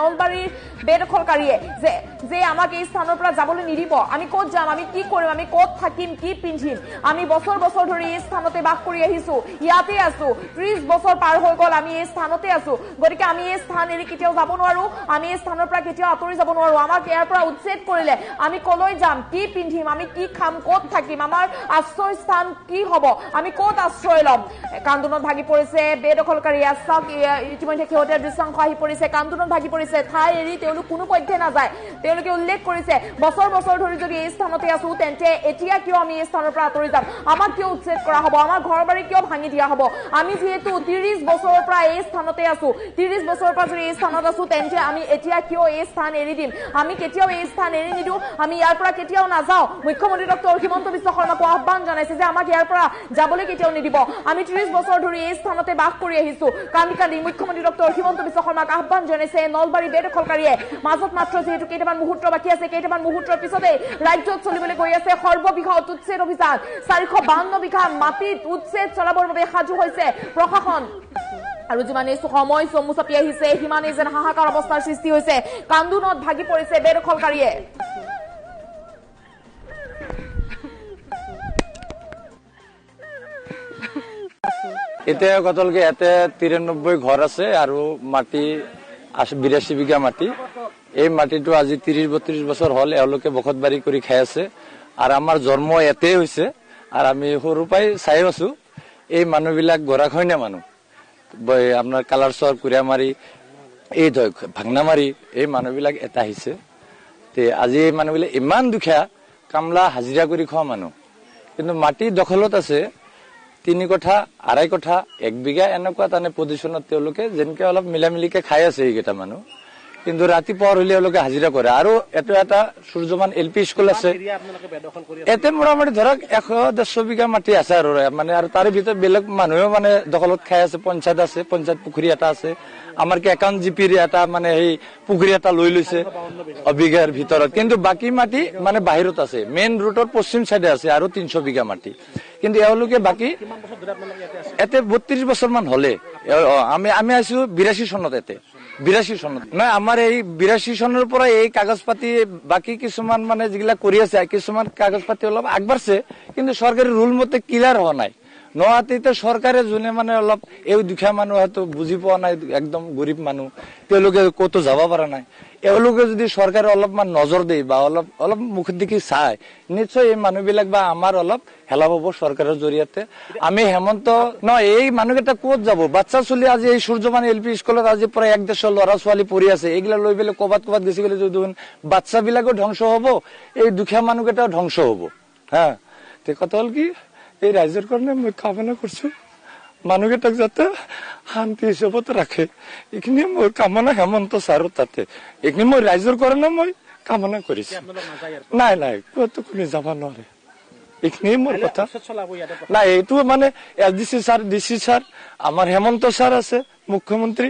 নলবাৰীৰ বেদখলকাৰীয়ে যে আমাক এই স্থানৰ পৰা যাবলৈ নিদিব আমি ক'ত যাম আমি কি কৰিম আমি ক'ত থাকিম কি পিন্ধিম আমি বছৰ বছৰ ধৰি এই স্থানতে বাস কৰি আহিছো ইয়াতে আছো 30 বছৰ পাৰ হৈ গ'ল আমি এই স্থানতে আছো গতিকে আমি এই স্থান এৰি কেতিয়াও যাব নোৱাৰো আমি এই স্থানৰ পৰা কেতিয়াও আঁতৰি যাব নোৱাৰো আমাক ইয়াৰ পৰা উচ্ছেদ কৰিলে আমি কলৈ যাম কি পিন্ধিম আমি কি খাম ক'ত থাকিম আমাৰ আশ্ৰয় স্থান কি হ'ব আমি ক'ত আশ্ৰয় ল'ম কান্দোনত ভাগি পৰিছে বেদখলকাৰী আশ্ৰক ইতিমধ্যে শেহতীয়া দৃশ্যাংশ আহি পৰিছে কান্দোনত ভাগি পৰিছে ঠাই এৰি তেওঁলোক কোনো পধ্যে নাযায় তেওঁলোকে উল্লেখ কৰিছে বছৰ বছৰ ধৰি যদি এই স্থানতে আছো তেন্তে এতিয়া কিয় আমি এই স্থানৰ পৰা আঁতৰি যাম আমাক কিয় উচ্ছেদ কৰা হ'ব আমাৰ ঘৰ বাৰী কিয় ভাঙি দিয়া হ'ব আমি যেহেতু 30 বছৰৰ পৰা এই স্থানতে আছো 30 বছৰৰ পৰা যদি এই স্থানত আছো তেন্তে আমি এতিয়া কিয় এই স্থান এৰি দিম আমি কেতিয়াও এই স্থান এৰি নিদিও আমি ইয়াৰ পৰা কেতিয়াও নাযাওঁ মুখ্যমন্ত্ৰী ডক্টৰ হিমন্ত বিশ্ব শৰ্মাক আহ্বান জনাইছে যে আমাক ইয়াৰ পৰা যাবলৈ কেতিয়াও নিদিব আমি 30 বছৰ ধৰি এই স্থানতে বাস কৰি আহিছো কান্দি কান্দি মুখ্যমন্ত্ৰী ডক্টৰ হিমন্ত বিশ্ব শৰ্মাক আহ্বান জনাইছে নলবাৰী বেদখলকাৰীয়ে মাজত মাত্ৰ যেহেতু কেইটামান মুহূৰ্ত বাকী আছে কেইটামান মুহূৰ্তৰ পিছতে ৰাজ্যত চলিবলৈ গৈ আছে সৰ্ববৃহৎ উচ্ছেদ অভিযান 452 বিঘা মাটিত উচ্ছেদ চলাবৰ বাবে সাজু হৈছে প্ৰশাসন আৰু যিমানে সময় চমু চাপি আহিছে সিমানেই যেন হাহাকাৰ অৱস্থাৰ সৃষ্টি হৈছে কান্দোনত ভাগি পৰিছে বেদখলকাৰীয়ে এতিয়া কতলকে ইয়াতে 93 ঘৰ আছে আৰু মাটি 82 বিঘা মাটি এই মাটিটো আজি 30-32 বছৰ হল এওঁলোকে বখতবাৰী কৰি খাই আছে আৰু আমাৰ জন্ম ইয়াতে হৈছে আৰু আমি সৰু পাই চাই আছো এই মানুহবিলাক গৰাখৈনা মানুহ আপোনাৰ কালাৰচৰ কুৰিয়ামাৰী এই ভাংনামাৰী এই মানুহবিলাক এটা আহিছে তে আজি এই মানুহবিলাক ইমান দুখীয়া কামলা হাজিৰা কৰি খোৱা মানুহ কিন্তু মাটি দখলত আছে 3 কঠা 2.5 কঠা 1 বিঘা এনেকুৱা তানে পজিশনত তেওঁলোকে যেনকে অলপ মিলামিলিকে খাই আছে এইকেইটা মানুহ কিন্তু ৰাতিপুৱা হলে তেওঁলোকে হাজিৰা কৰে আৰু এটা সূৰ্যমান এলপি স্কুল আছে এতে মোটামুটি ধৰক 100-150 বিঘা মাটি আছে আৰু মানে আৰু তাৰে ভিতৰত বেলেগ মানুহেও মানে দখলত খাই আছে পঞ্চায়ত আছে পঞ্চায়ত পুখুৰী এটা আছে আমাৰ কি একাউণ্ট জিপিৰ এটা মানে এই পুখুৰী এটা লৈ লৈছে অবিঘাৰ ভিতৰত কিন্তু বাকি মাটি মানে বাহিৰত আছে মেইন ৰুটৰ পশ্চিম সাইডে আছে আৰু 300 বিঘা মাটি কিন্তু এওঁলোকে বাকি এতে 32 বছৰ মান হলে আমি আছো 82 চনত এতে 82 চনত নহয় আমাৰ এই 82 চনৰ পৰা এই কাগজ পাতি বাকি কিছুমান মানে যিগিলা কৰি আছে কিছুমান কাগজ পাতি অলপ আগবাঢ়ছে কিন্তু চৰকাৰী ৰুল মতে ক্লিয়াৰ হোৱা নাই নহাতিতে চৰকাৰে যোনে মানে অলপ এই দুখীয়া মানুহ হয়তো বুজি পোৱা নাই একদম গৰীব মানুহ তেওঁলোকে কতো যাব পৰা নাই এওঁলোকে যদি চৰকাৰে অলপমান নজৰ দিয়ে বা অলপ মুখ দেখি চাই নিশ্চয় এই মানুহবিলাক বা আমাৰ অলপ হেলা পাব চৰকাৰৰ জৰিয়তে আমি হেমন্ত এই মানুহকেইটা ক'ত যাব বাচ্চা চলি আজি এই সূৰ্যমান এলপি স্কুলত আজি প্ৰায় 150 ল'ৰা ছোৱালী পঢ়ি আছে এইগিলা লৈ পেলাই ক'বাত গেছি গ'লে যদি বাচ্চা বিলাকো ধ্বংস হব এই দুখীয়া মানুহকেইটাও ধ্বংস হব হা তে কথা হল কি এই ৰাইজৰ কাৰণে মই কামনা কৰিছো মানুহকেইটাক যাতে শান্তি হিচাপত ৰাখে এইখিনি মোৰ কামনা হেমন্ত ছাৰৰ তাতে এইখিনি মই ৰাইজৰ কাৰণে মই কামনা কৰিছো নাই ক'তো কোনো যাব নোৱাৰে এইখিনি মোৰ কথা নাই এইটো মানে এছডিচি ছাৰ ডিচি ছাৰ আমাৰ হেমন্ত ছাৰ আছে মুখ্যমন্ত্ৰী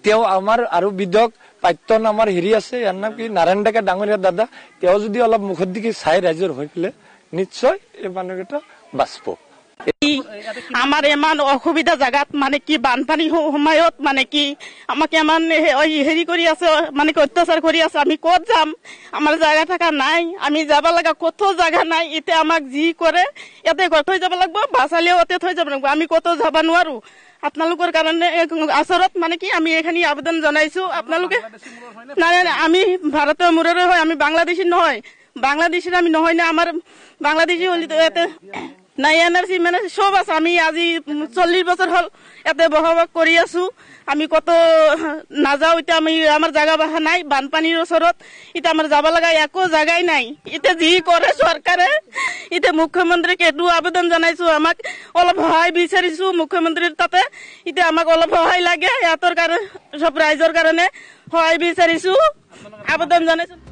তেওঁ আমাৰ আৰু বিধায়ক প্ৰাক্তন আমাৰ হেৰি আছে ইয়াৰ নাম কি নাৰায়ণ ডেকা ডাঙৰীয়া দাদা তেওঁ যদি অলপ মুখত দেখি চাই ৰাইজৰ হৈ পেলাই নিশ্চয় এই মানুহকেইটা বাঁচব আমার এমান অসুবিধা জায়গাত মানে কি বানপানী সময়ত মানে কি আমাকে এমান হেৰি কৰি আছে মানে কি অত্যাচাৰ কৰি আছে আমি ক'ত যাম আমাৰ জায়গা থাকা নাই আমি যাব লাগা কত জায়গা নাই ইতে আমাক যি কৰে ইয়াতে ঘৰ থৈ যাব লাগব বাচালেও অতে থৈ যাব লাগব আমি কত যাব নোৱাৰো আপোনালোকৰ কাৰণে আচৰত মানে কি আমি এখানি আবেদন জনাইছো আপোনালোকে নাই আমি ভাৰতীয় মূৰৰে হয় আমি বাংলাদেশী নহয় বাংলাদেশীৰ আমি নহয় না আমাৰ বাংলাদেশী হলি এতে নাই এনআরসি মানে সব আছে আমি আজি 40 বছর হল এতে বসবাস কৰি আছো আমি কত নাযাও এটা আমি আমাৰ জায়গা বাহা নাই বানপানীৰ ওচৰত এটা আমাৰ যাব লাগা একো জায়গাই নাই এটা যি কৰে সৰকাৰে এটা মুখ্যমন্ত্ৰীকে এটু আবেদন জানাইছো আমাক অলপ সহায় বিচাৰিছো মুখ্যমন্ত্ৰীৰ তাতে এটা আমাক অলপ সহায় লাগে ইয়াতৰ কাৰণে সব ৰাইজৰ কাৰণে সহায় বিচাৰিছো আবেদন জানাইছো